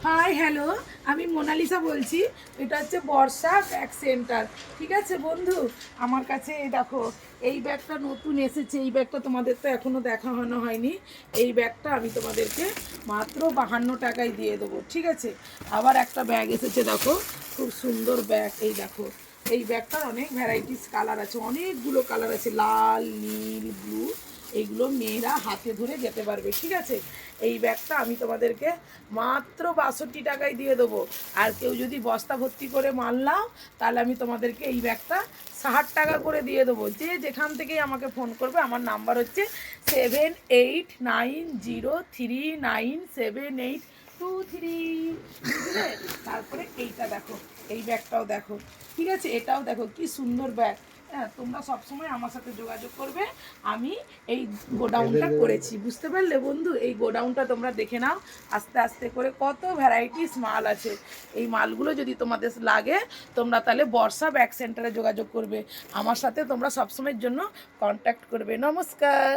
Hi hello, আমি Mona Lisa বলছি। এটা হচ্ছে বর্ষা ব্যাগ সেন্টার। ঠিক আছে বন্ধু, আমার কাছে এই দেখো, এই ব্যাগটা নতুন এসেছে। এই ব্যাগটা তোমাদের তো এখনও দেখানো হয়নি। এই ব্যাগটা আমি তোমাদেরকে মাত্র 52 টাকায় দিয়ে দেবো। ঠিক আছে, আবার একটা ব্যাগ এসেছে, দেখো খুব সুন্দর ব্যাগ। এই দেখো, এই ব্যাগটার অনেক ভ্যারাইটিস কালার আছে, অনেকগুলো কালার আছে, লাল, নীল, ব্লু। এইগুলো মেয়েরা হাতে ধরে যেতে পারবে। ঠিক আছে, এই ব্যাগটা আমি তোমাদেরকে মাত্র 62 টাকায় দিয়ে দেবো। আর কেউ যদি বস্তা ভর্তি করে মাল নাও, তাহলে আমি তোমাদেরকে এই ব্যাগটা 60 টাকা করে দিয়ে দেবো। যে যেখান থেকেই আমাকে ফোন করবে, আমার নাম্বার হচ্ছে 7890397823। বুঝলে? তারপরে এইটা দেখো, এই ব্যাগটাও দেখো। ঠিক আছে, এটাও দেখো কি সুন্দর ব্যাগ। হ্যাঁ, তোমরা সবসময় আমার সাথে যোগাযোগ করবে। আমি এই গোডাউনটা করেছি, বুঝতে পারলে বন্ধু? এই গোডাউনটা তোমরা দেখে নাও, আস্তে আস্তে করে কত ভ্যারাইটিস মাল আছে। এই মালগুলো যদি তোমাদের লাগে, তোমরা তাহলে বর্ষা ব্যাগ সেন্টারে যোগাযোগ করবে। আমার সাথে তোমরা সবসময়ের জন্য কন্ট্যাক্ট করবে। নমস্কার।